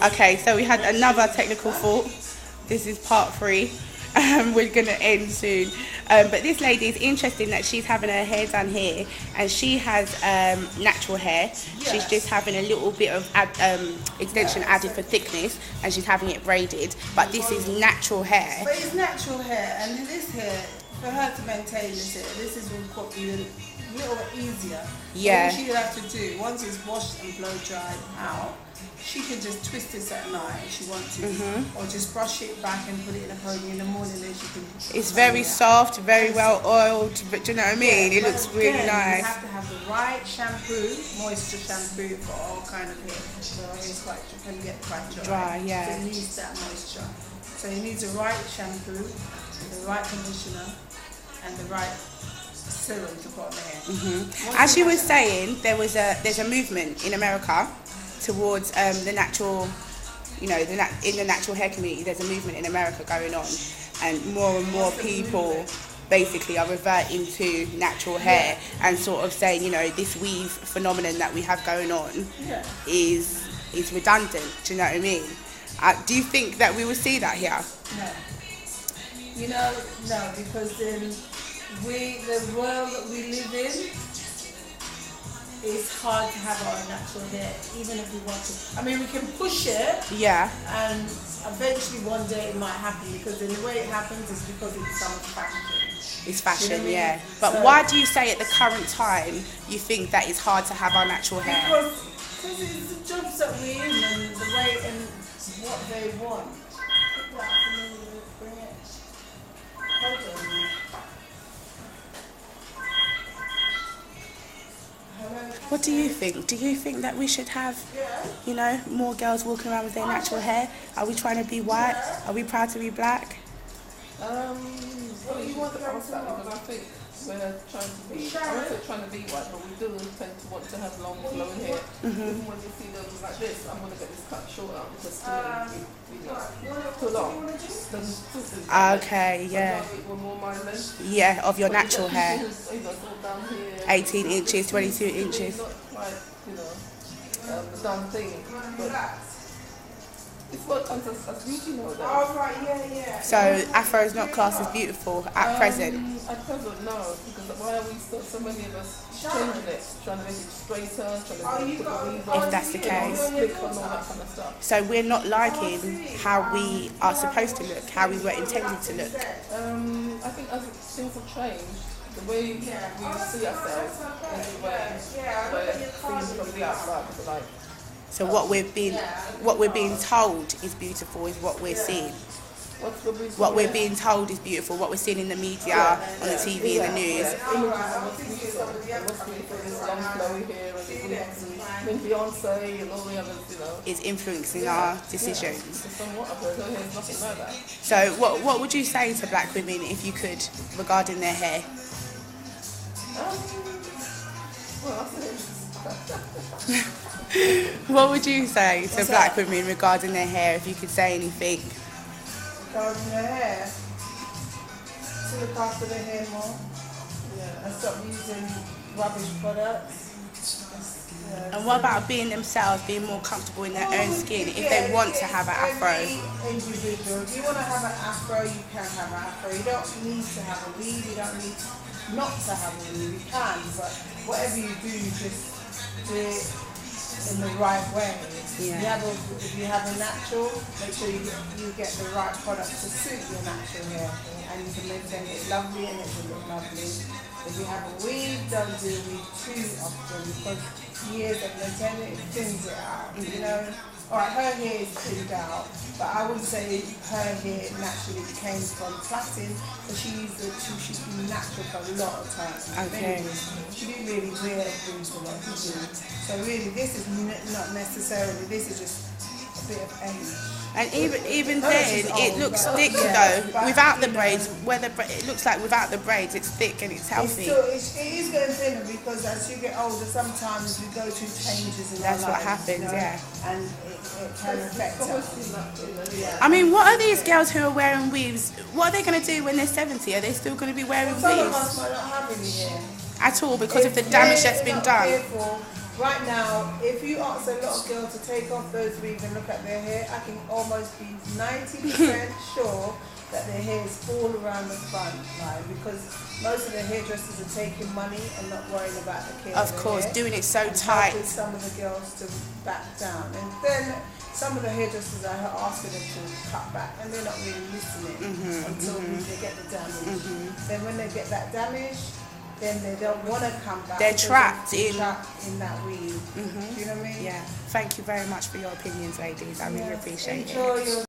Okay, so we had another technical fault. This is part 3. We're going to end soon. But this lady is interesting that she's having her hair done here, and she has natural hair. She's just having a little bit of extension added for thickness, and she's having it braided. But this is natural hair. But it's natural hair, and this hair, for her to maintain this hair, this is what will be a little bit easier. Yeah. What she'll have to do, once it's washed and blow dried out, she can just twist this at night if she wants to, or just brush it back and put it in a pony in the morning, then she can... It's very soft, very well oiled, but do you know what I mean? It looks really nice. You have to have the right shampoo, moisture shampoo for all kind of hair. So it's can get quite dry. Yeah. So it needs that moisture. So you need the right shampoo, the right conditioner, and the right serum to put on the hair. As you were saying, there's a movement in America towards the natural, in the natural hair community. There's a movement in America going on, and more people basically are reverting to natural hair and sort of saying, this weave phenomenon that we have going on is redundant. Do you know what I mean? Do you think that we will see that here? No. No, because the world that we live in, it's hard to have our natural hair, even if we want to. I mean, we can push it, and eventually one day it might happen, because the way it happens is because it's some fashion. It's fashion, you know what I mean? But so, why do you say at the current time you think that it's hard to have our natural hair? Because it's the jobs that we're in and the way and what they want. What do you think? Do you think that we should have, more girls walking around with their natural hair? Are we trying to be white? Are we proud to be black? Well, you want to ask that, because I think we're trying to be, I won't say trying to be white, but we do tend to want to have long flowing hair. Even when you see them like this, I'm going to get this cut shorter, because too long. Okay, of your natural hair. 18 inches, 22 inches. Not quite, the done thing, but it's what as beauty nowadays. So Afro is not classed as beautiful at present? At present, no, because why are we so many of us changing it, trying to make it straighter, trying to make it if that's the case. Slick and all that kind of stuff. So we're not liking how we are supposed to look, how we were intended to look? I think as things have changed, the way we see ourselves and the way we're seen from the outside, if you like. So what we're being told is beautiful is what we're seeing. What we're being told is beautiful. What we're seeing in the media, on the TV, in the news. Is influencing our decisions. So what would you say to black women, if you could, regarding their hair? What would you say to black women regarding their hair, if you could say anything? Regarding their hair? To look after their hair more. And stop using rubbish products. And what about being themselves, being more comfortable in their own skin, if they want to have an afro? Individual. If you want to have an afro, you can have an afro. You don't need to have a weave, you don't need not to have a weave. You can, but whatever you do, you just do it in the right way. If you have a natural, make sure you get the right product to suit your natural hair, and you can maintain it lovely and it will look lovely. If you have a weave, don't do a weave too often, because years of maintaining it thins it out. Alright, her hair is thinned out, but I would say her hair naturally came from plaiting, but she's been natural for a lot of time. Okay. She didn't really wear things for what she did. So really, this is not necessarily, this is just a bit of age. And even then, it looks thick though, without the braids. It looks like without the braids, it's thick and it's healthy. It is getting thinner, because as you get older, sometimes you go through changes in That's your life. what happens, And it can affect us. I mean, what are these girls who are wearing weaves? What are they going to do when they're 70? Are they still going to be wearing Some of weaves? us might not have any hair. At all, because of the damage that's been done? right now, if you ask a lot of girls to take off those weaves and look at their hair, I can almost be 90% sure that their hair is all around the front line, because most of the hairdressers are taking money and not worrying about the care Of course, hair, doing it so and tight. helping some of the girls to back down. And then some of the hairdressers are asking them to cut back, and they're not really listening until they get the damage. Then when they get that damage, then they don't want to come back. They're trapped they're in trapped in that weave. Do you know what I mean? Yeah. Thank you very much for your opinions, ladies. I really appreciate it. Enjoy your